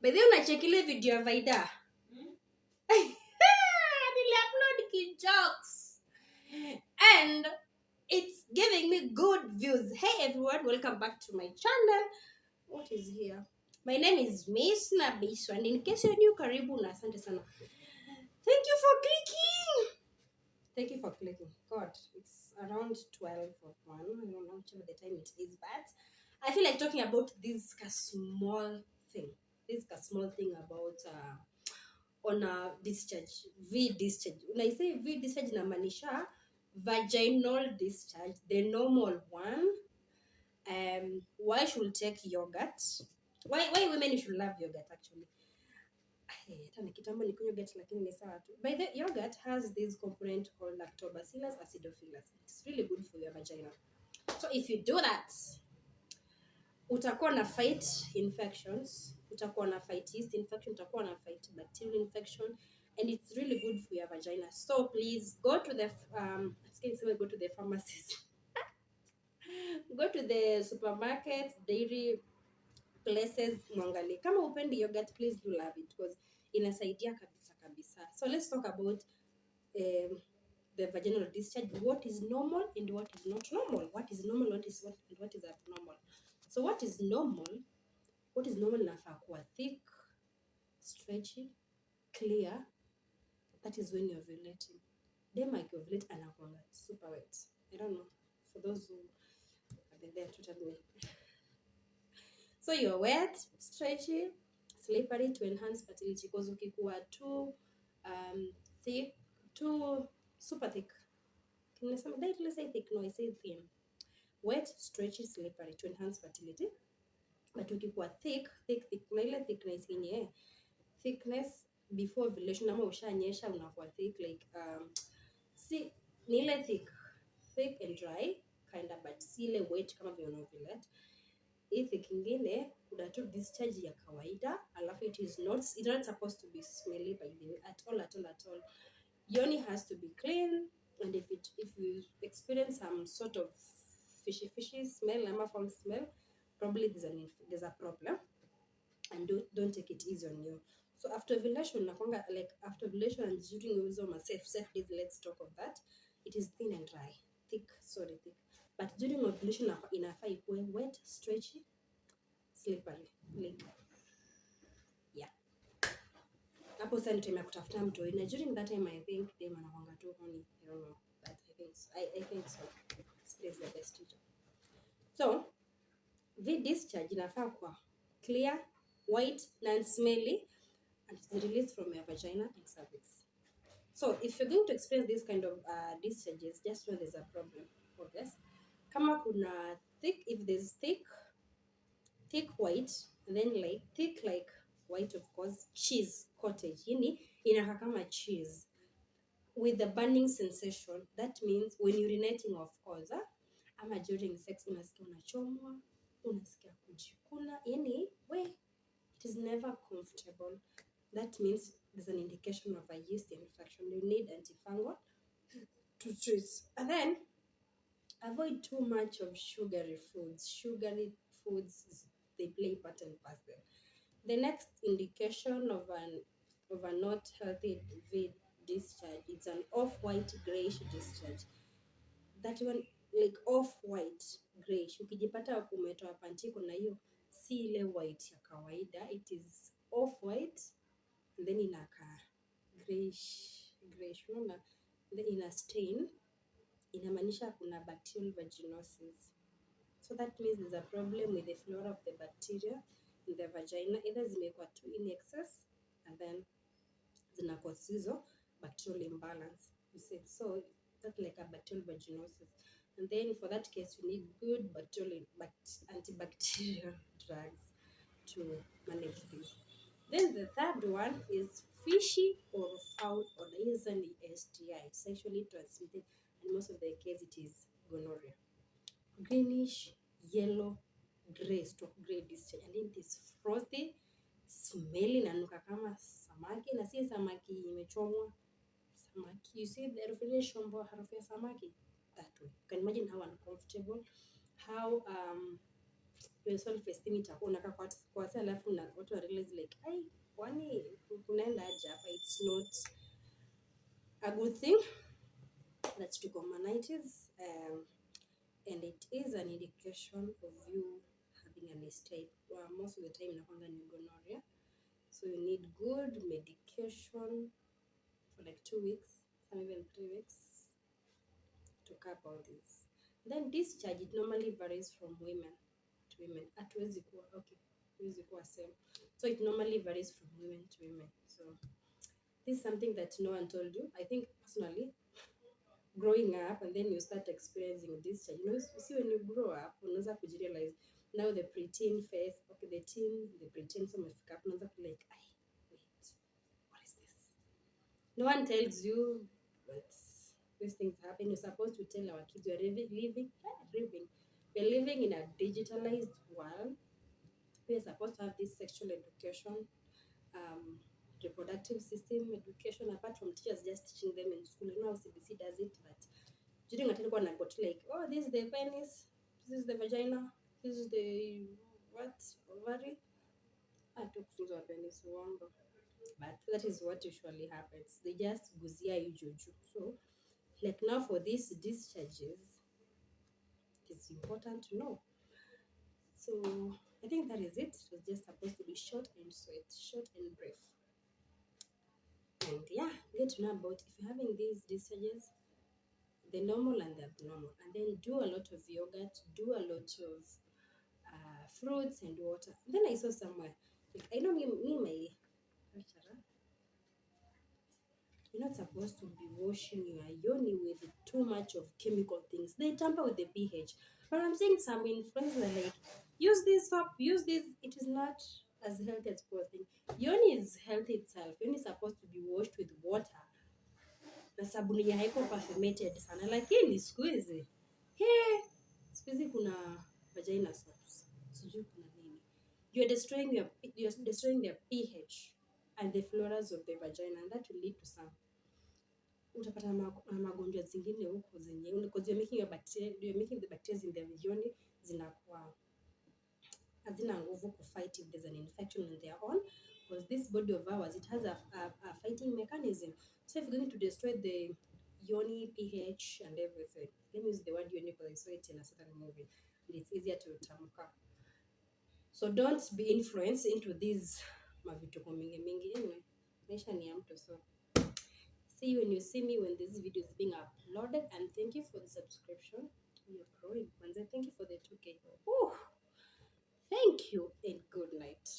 By the way, unacheki ile video ya Vaida. Nili-upload jokes. And it's giving me good views. Hey everyone, welcome back to my channel. What is here? My name is Miss Nabiso, and in case you're new, karibu na asante sana. Thank you for clicking. Thank you for clicking. God, it's around 12 of 1. I don't know whichever the time it is, but I feel like talking about this small thing. This small thing about on a discharge, V discharge. When I say V discharge, inamaanisha vaginal discharge, the normal one. Why should take yogurt? Why women should love yogurt actually? By the yogurt has this component called lactobacillus acidophilus. It's really good for your vagina. So if you do that, utakuwa na fight infections, utakuwa na fight yeast infection, utakuwa na fight bacterial infection, and it's really good for your vagina. So please go to the go to the pharmacies. Go to the supermarkets, dairy places, mwangalie. Kama upendi yogurt, please do love it because inasaidia kabisa. So let's talk about the vaginal discharge. What is normal and what is not normal? What is normal, what is abnormal? So what is normal? What is normal inafaa kuwa thick, stretchy, clear. That is when you're ovulating. Dem ovulate anakuanga super wet. I don't know. For those who have been there to tell me. So you're wet, stretchy, slippery to enhance fertility. Because ukikuwa too thick, too super thick. Let's say thick. No, I say thin. Wet, stretchy, slippery to enhance fertility. But ukikuwa thick, na ile thickness yenye thickness before ovulation ama ushanyesha unakuwa thick like si ni ile thick and dry kind of, but si ile wet kama vile unaovulate. Hii thick ingine kuna tu discharge ya kawaida, alafu it's not supposed to be smelly by the way at all. Yoni has to be clean, and if you experience some sort of fishy smell ama foul smell, probably there's a problem, and don't take it easy on you. So after ovulation after ovulation and during also safe days, let's talk of that. It is thin and dry, thick. But during ovulation inafaa ikuwe wet, stretchy, slippery, like yeah. Hapo sasa ni time ya kutafuta mtoi, na during that time I think dem anakuanga tu honey. I don't know, but I think so. It's the best teacher. So V discharge inafaa kuwa clear, white, non-smelly, and it's released from your vagina and cervix. So if you're going to experience this kind of discharges, just know there's a problem for this. Kama kuna thick, if there's thick white, and then like thick like white, of course, cheese cottage, yini inakaa kama cheese with the burning sensation. That means when urinating, of course, ama during sex unasikia unachomwa, unasikia kujikuna, yani it is never comfortable. That means there's an indication of a yeast infection. You need antifungal to treat. And then avoid too much of sugary foods. They play part and parcel. The next indication of a not healthy discharge, it's an off-white grayish discharge. That one, like off-white grayish. Ukijipata umetoa pantiko na hiyo si ile white ya kawaida, it is off-white, and then inaka grayish, unaona, then ina stain, inamaanisha kuna bacterial vaginosis. So that means there's a problem with the flora of the bacteria in the vagina. Either zimekuwa too in excess, and then zina cause hizo bacterial imbalance. You see, so that's like a bacterial vaginosis. And then for that case, you need good antibacterial drugs to manage this. Then the third one is fishy or foul odor, usually STI, sexually transmitted, and most of the case it is gonorrhea. Greenish, yellow, gray, stroke gray discharge, and it is frothy, smelly, nanuka kama samaki, na si samaki imechomwa. Samaki, you see the reflection of harufu ya samaki that way. You can imagine how uncomfortable, how your self esteem itakuwa unakaa kwa sasa, alafu na watu wa realize like ai, kwani kunaenda aje hapa? It's not a good thing. That's trichomoniasis, and it is an indication of you having an STI. Most of the time inakwanga ni gonorrhea, so you need good medication for like 2 weeks, some even 3 weeks to cap all this. Then discharge, it normally varies from women to women. Hatuwezi kuwa same. So it normally varies from women to women. So this is something that no one told you. I think personally, growing up and then you start experiencing discharge, you know, see when you grow up, unaanza kujirealize now the preteen phase, okay, the teen, the preteen, so umefika hapo unaanza ku like, wait, what is this? No one tells you, but these things happen. You're supposed to tell our kids we're living in a digitalized world. We're supposed to have this sexual education, reproductive system education, apart from teachers just teaching them in school. You know how CBC does it, but during a time when I got like, oh, this is the penis, this is the vagina, this is the what, ovary. I took things of penis wrong, but that is what usually happens. They just guzia you juju. So like now for these discharges, it's important to know. So I think that is it. It was just supposed to be short and sweet, short and brief. And yeah, get to know about if you're having these discharges, the normal and the abnormal. And then do a lot of yogurt, do a lot of fruits and water. And then I saw somewhere, like, I know me my you're not supposed to be washing your yoni with too much of chemical things. They tamper with the pH. But I'm seeing some influencers are like, use this soap, use this. It is not as healthy as people think. Yoni is healthy itself. Yoni is supposed to be washed with water. Na sabuni ya haiko perfumated sana. Lakini siku hizi, siku hizi kuna vagina soaps. Sijui kuna nini. You're destroying their pH and the floras of the vagina, and that will lead to some utapata magonjwa zingine huko zenye because you're making the bacteria in the yoni zinakuwa hazina nguvu ku fight if there's an infection on their own, because this body of ours, it has a fighting mechanism. So if you're going to destroy the yoni pH and everything, let me use the word yoni because I saw it in a certain movie and it's easier to tamka. So don't be influenced into these mavituko mingi. Anyway, maisha ni ya mtu. So see you when you see me when this video is being uploaded, and thank you for the subscription. You're growing. And thank you for the 2K. Thank you and good night.